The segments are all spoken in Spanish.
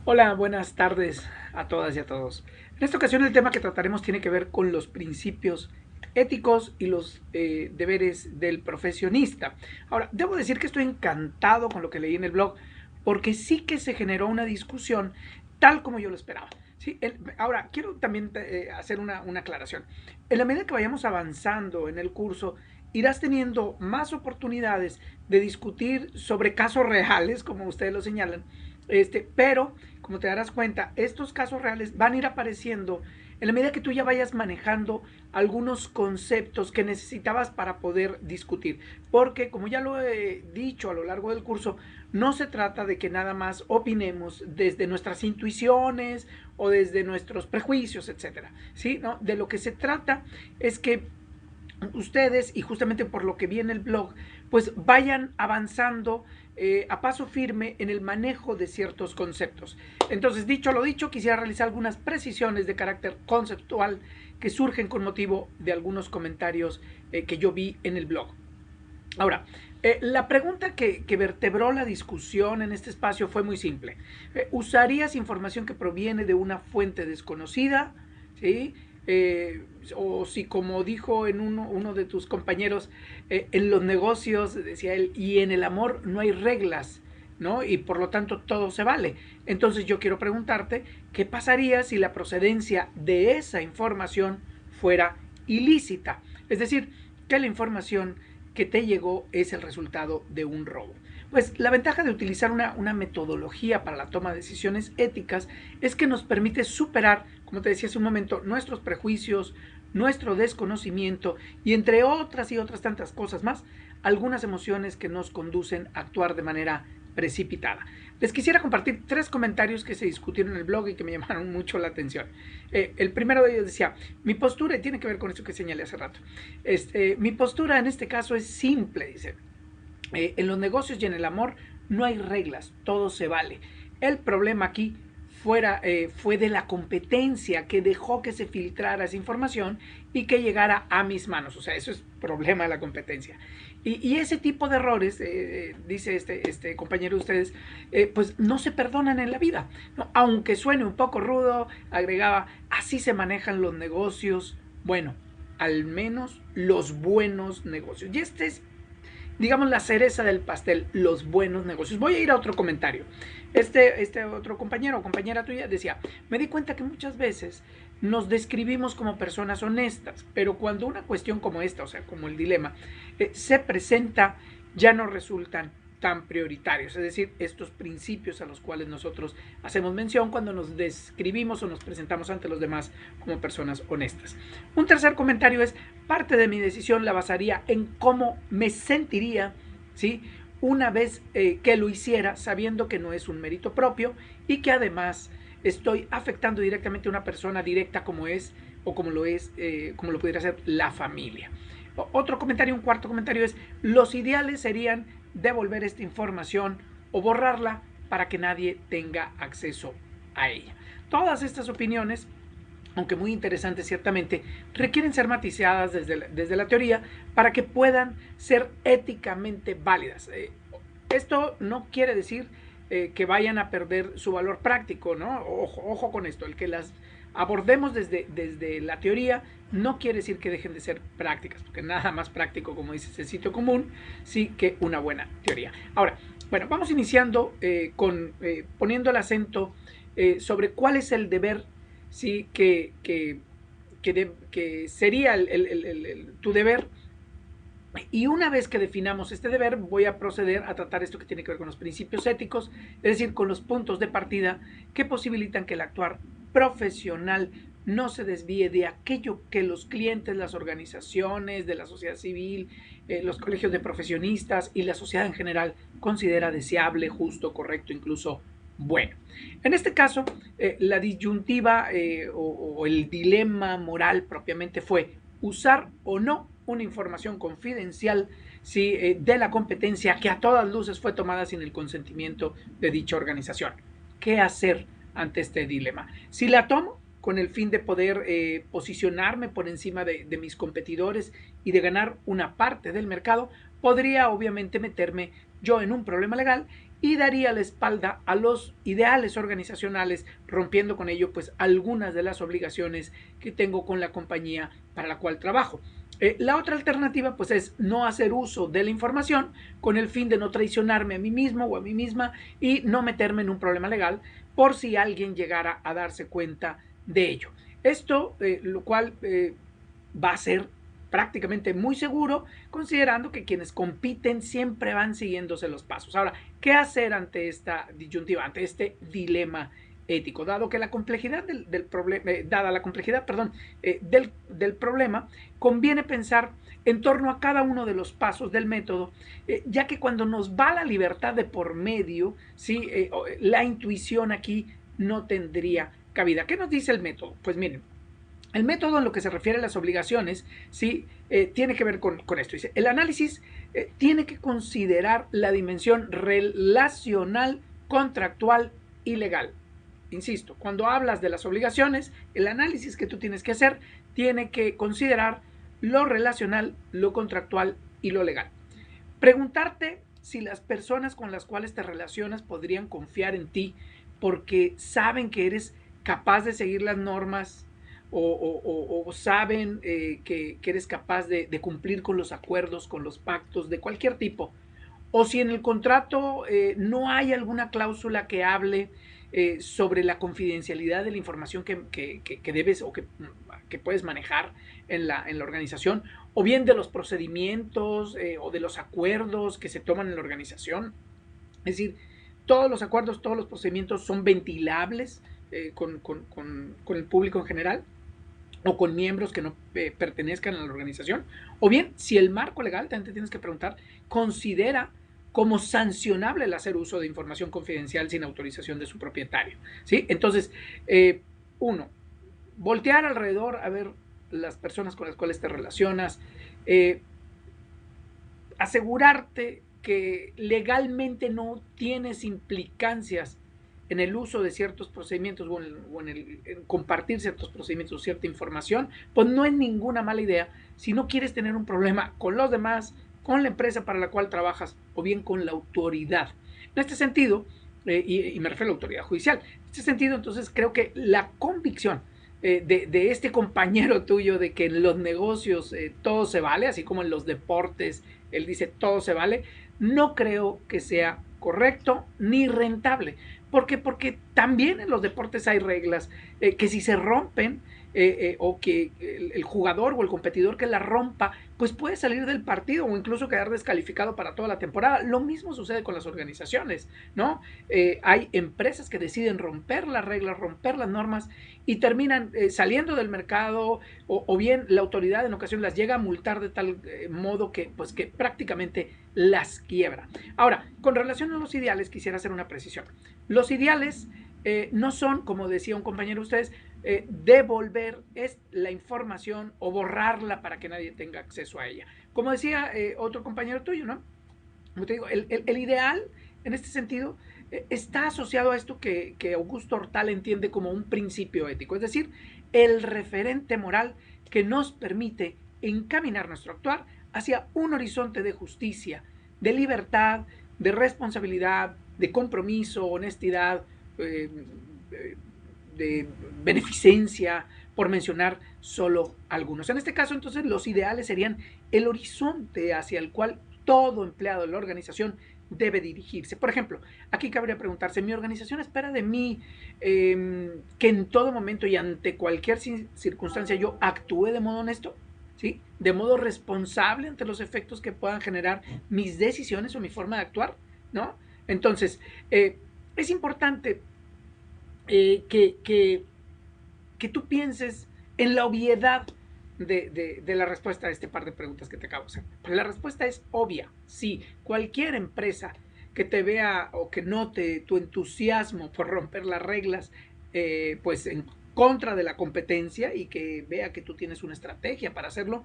Hola, buenas tardes a todas y a todos. En esta ocasión el tema que trataremos tiene que ver con los principios éticos y los deberes del profesionista. Ahora, debo decir que estoy encantado con lo que leí en el blog, porque sí que se generó una discusión tal como yo lo esperaba. Sí, ahora, quiero también hacer una aclaración. En la medida que vayamos avanzando en el curso, irás teniendo más oportunidades de discutir sobre casos reales, como ustedes lo señalan, pero como te darás cuenta, estos casos reales van a ir apareciendo en la medida que tú ya vayas manejando algunos conceptos que necesitabas para poder discutir. Porque, como ya lo he dicho a lo largo del curso, no se trata de que nada más opinemos desde nuestras intuiciones o desde nuestros prejuicios, etcétera. ¿Sí? ¿No? De lo que se trata es que ustedes, y justamente por lo que vi en el blog, pues vayan avanzando a paso firme en el manejo de ciertos conceptos. Entonces, dicho lo dicho, quisiera realizar algunas precisiones de carácter conceptual que surgen con motivo de algunos comentarios que yo vi en el blog. Ahora, la pregunta que vertebró la discusión en este espacio fue muy simple. ¿Usarías información que proviene de una fuente desconocida? ¿Sí? O si, como dijo en uno de tus compañeros, en los negocios, decía él, y en el amor no hay reglas, ¿no? Y por lo tanto todo se vale. Entonces yo quiero preguntarte, ¿qué pasaría si la procedencia de esa información fuera ilícita? Es decir, que la información que te llegó es el resultado de un robo. Pues la ventaja de utilizar una metodología para la toma de decisiones éticas es que nos permite superar, como te decía hace un momento, nuestros prejuicios, nuestro desconocimiento y entre otras y otras tantas cosas más, algunas emociones que nos conducen a actuar de manera precipitada. Les quisiera compartir tres comentarios que se discutieron en el blog y que me llamaron mucho la atención. El primero de ellos decía, mi postura, y tiene que ver con esto que señalé hace rato, mi postura en este caso es simple, dice, en los negocios y en el amor no hay reglas, todo se vale. El problema aquí fue de la competencia que dejó que se filtrara esa información y que llegara a mis manos. O sea, eso es problema de la competencia. Y ese tipo de errores, dice este compañero de ustedes, pues no se perdonan en la vida, ¿no? Aunque suene un poco rudo, agregaba, así se manejan los negocios, bueno, al menos los buenos negocios. Y este es, digamos, la cereza del pastel, los buenos negocios. Voy a ir a otro comentario. Este otro compañero o compañera tuya decía, me di cuenta que muchas veces nos describimos como personas honestas, pero cuando una cuestión como esta, o sea, como el dilema, se presenta, ya no resultan tan prioritarios, es decir, estos principios a los cuales nosotros hacemos mención cuando nos describimos o nos presentamos ante los demás como personas honestas. Un tercer comentario es, parte de mi decisión la basaría en cómo me sentiría, ¿sí? Una vez que lo hiciera, sabiendo que no es un mérito propio y que además estoy afectando directamente a una persona directa como es o como lo es, como lo pudiera ser la familia. Otro comentario, un cuarto comentario es, los ideales serían devolver esta información o borrarla para que nadie tenga acceso a ella. Todas estas opiniones, aunque muy interesantes ciertamente, requieren ser matizadas desde la teoría para que puedan ser éticamente válidas. Esto no quiere decir que vayan a perder su valor práctico, ¿no? Ojo con esto, el que las abordemos desde la teoría no quiere decir que dejen de ser prácticas, porque nada más práctico, como dice el sitio común, sí que una buena teoría. Ahora, bueno, vamos iniciando poniendo el acento sobre cuál es el deber, sí, que sería tu deber. Y una vez que definamos este deber, voy a proceder a tratar esto que tiene que ver con los principios éticos, es decir, con los puntos de partida que posibilitan que el actuar profesional no se desvíe de aquello que los clientes, las organizaciones de la sociedad civil, los colegios de profesionistas y la sociedad en general considera deseable, justo, correcto, incluso bueno. En este caso, la disyuntiva o el dilema moral propiamente fue usar o no una información confidencial, ¿sí? De la competencia que a todas luces fue tomada sin el consentimiento de dicha organización. ¿Qué hacer ante este dilema? Si la tomo con el fin de poder posicionarme por encima de mis competidores y de ganar una parte del mercado, podría obviamente meterme yo en un problema legal y daría la espalda a los ideales organizacionales, rompiendo con ello pues algunas de las obligaciones que tengo con la compañía para la cual trabajo. La otra alternativa pues es no hacer uso de la información con el fin de no traicionarme a mí mismo o a mí misma y no meterme en un problema legal por si alguien llegara a darse cuenta de ello. Esto, lo cual va a ser prácticamente muy seguro, considerando que quienes compiten siempre van siguiéndose los pasos. Ahora, ¿qué hacer ante esta disyuntiva, ante este dilema ético? Dado que la complejidad del problema, dada la complejidad, perdón, del problema, conviene pensar en torno a cada uno de los pasos del método, ya que cuando nos va la libertad de por medio, ¿sí? La intuición aquí no tendría cabida. ¿Qué nos dice el método? Pues miren, el método en lo que se refiere a las obligaciones, ¿sí? Tiene que ver con esto. Dice, el análisis tiene que considerar la dimensión relacional, contractual y legal. Insisto, cuando hablas de las obligaciones, el análisis que tú tienes que hacer tiene que considerar lo relacional, lo contractual y lo legal. Preguntarte si las personas con las cuales te relacionas podrían confiar en ti porque saben que eres capaz de seguir las normas o saben que eres capaz de cumplir con los acuerdos, con los pactos de cualquier tipo. O si en el contrato no hay alguna cláusula que hable sobre la confidencialidad de la información que debes o que puedes manejar en la organización, o bien de los procedimientos o de los acuerdos que se toman en la organización. Es decir, todos los acuerdos, todos los procedimientos son ventilables con el público en general o con miembros que no pertenezcan a la organización, o bien si el marco legal, también te tienes que preguntar, considera como sancionable el hacer uso de información confidencial sin autorización de su propietario, ¿sí? Entonces, uno, voltear alrededor a ver las personas con las cuales te relacionas, asegurarte que legalmente no tienes implicancias en el uso de ciertos procedimientos o en compartir ciertos procedimientos o cierta información, pues no es ninguna mala idea si no quieres tener un problema con los demás, con la empresa para la cual trabajas o bien con la autoridad. En este sentido, y me refiero a la autoridad judicial, en este sentido entonces creo que la convicción de este compañero tuyo de que en los negocios todo se vale, así como en los deportes, él dice todo se vale, no creo que sea correcto ni rentable. ¿Por qué? Porque también en los deportes hay reglas que si se rompen o que el jugador o el competidor que la rompa, pues puede salir del partido o incluso quedar descalificado para toda la temporada. Lo mismo sucede con las organizaciones, ¿no? Hay empresas que deciden romper las reglas, romper las normas y terminan saliendo del mercado o bien la autoridad en ocasiones las llega a multar de tal modo que, pues, que prácticamente las quiebra. Ahora, con relación a los ideales, quisiera hacer una precisión. Los ideales no son, como decía un compañero de ustedes, devolver la información o borrarla para que nadie tenga acceso a ella. Como decía otro compañero tuyo, ¿no? Como te digo, el ideal, en este sentido, está asociado a esto que Augusto Hortal entiende como un principio ético, es decir, el referente moral que nos permite encaminar nuestro actuar hacia un horizonte de justicia, de libertad, de responsabilidad, de compromiso, honestidad, de beneficencia, por mencionar solo algunos. En este caso, entonces, los ideales serían el horizonte hacia el cual todo empleado de la organización debe dirigirse. Por ejemplo, aquí cabría preguntarse, ¿mi organización espera de mí que en todo momento y ante cualquier circunstancia yo actúe de modo honesto? ¿Sí? De modo responsable ante los efectos que puedan generar mis decisiones o mi forma de actuar, ¿no? Entonces, es importante que tú pienses en la obviedad de la respuesta a este par de preguntas que te acabo de hacer. Pero la respuesta es obvia. Sí, cualquier empresa que te vea o que note tu entusiasmo por romper las reglas, pues en contra de la competencia y que vea que tú tienes una estrategia para hacerlo,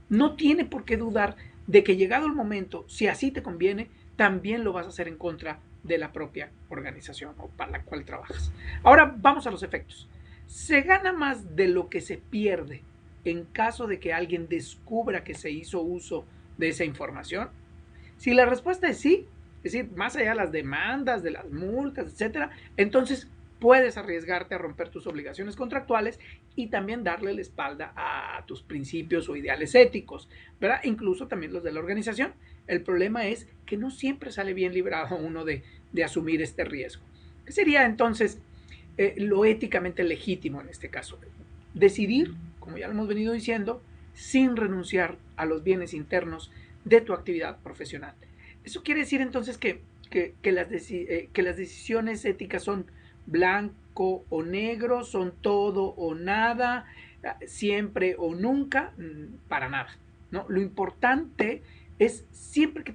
no tiene por qué dudar de que llegado el momento, si así te conviene, también lo vas a hacer en contra de la propia organización o para la cual trabajas. Ahora vamos a los efectos. ¿Se gana más de lo que se pierde en caso de que alguien descubra que se hizo uso de esa información? Si la respuesta es sí, es decir, más allá de las demandas, de las multas, etcétera, entonces puedes arriesgarte a romper tus obligaciones contractuales y también darle la espalda a tus principios o ideales éticos, ¿verdad? Incluso también los de la organización. El problema es que no siempre sale bien librado uno de asumir este riesgo. ¿Qué sería entonces lo éticamente legítimo en este caso? Decidir, como ya lo hemos venido diciendo, sin renunciar a los bienes internos de tu actividad profesional. Eso quiere decir entonces que las decisiones éticas son blanco o negro, son todo o nada, siempre o nunca, para nada, ¿no? Lo importante es siempre que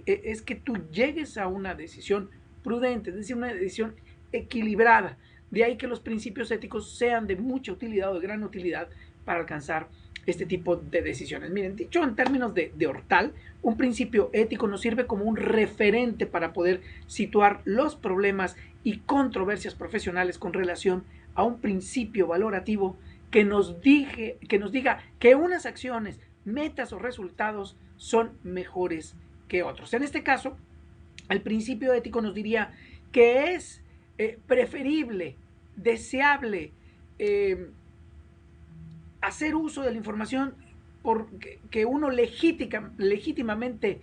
es que tú llegues a una decisión prudente, es decir, una decisión equilibrada. De ahí que los principios éticos sean de mucha utilidad o de gran utilidad para alcanzar este tipo de decisiones. Miren, dicho en términos de Hortal, un principio ético nos sirve como un referente para poder situar los problemas y controversias profesionales con relación a un principio valorativo que nos diga que unas acciones, metas o resultados son mejores que otros. En este caso, el principio ético nos diría que es preferible, deseable, hacer uso de la información que uno legítimamente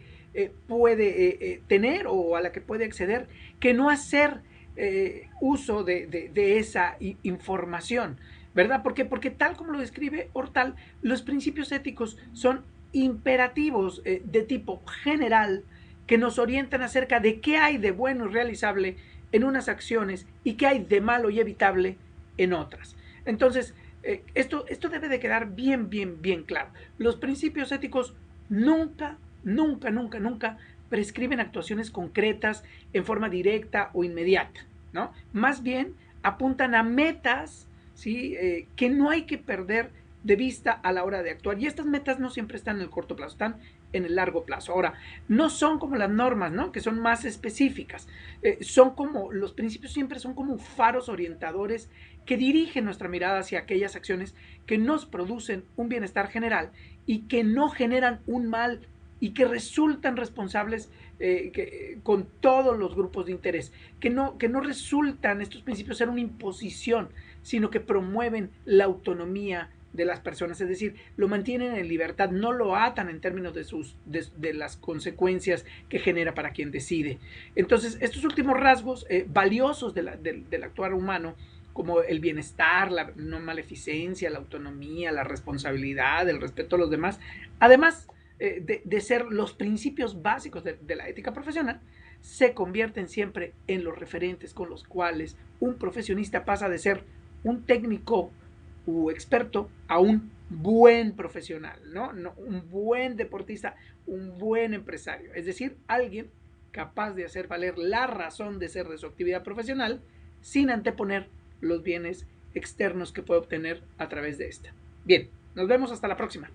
puede tener o a la que puede acceder, que no hacer uso de esa información, ¿verdad? ¿Por qué? Porque tal como lo describe Hortal, los principios éticos son imperativos de tipo general que nos orientan acerca de qué hay de bueno y realizable en unas acciones y qué hay de malo y evitable en otras. Entonces, esto debe de quedar bien claro. Los principios éticos nunca prescriben actuaciones concretas en forma directa o inmediata, ¿no? Más bien apuntan a metas, ¿sí? Que no hay que perder de vista a la hora de actuar. Y estas metas no siempre están en el corto plazo, están en el largo plazo. Ahora, no son como las normas, ¿no? Que son más específicas. Son como, los principios siempre son como faros orientadores que dirigen nuestra mirada hacia aquellas acciones que nos producen un bienestar general y que no generan un mal y que resultan responsables con todos los grupos de interés, que no resultan estos principios ser una imposición, sino que promueven la autonomía de las personas, es decir, lo mantienen en libertad, no lo atan en términos de las consecuencias que genera para quien decide. Entonces, estos últimos rasgos valiosos del actuar humano, como el bienestar, la no maleficencia, la autonomía, la responsabilidad, el respeto a los demás, además de ser los principios básicos de la ética profesional, se convierten siempre en los referentes con los cuales un profesionista pasa de ser un técnico u experto a un buen profesional, ¿no? Un buen deportista, un buen empresario, es decir, alguien capaz de hacer valer la razón de ser de su actividad profesional sin anteponer los bienes externos que puede obtener a través de esta. Bien, nos vemos hasta la próxima.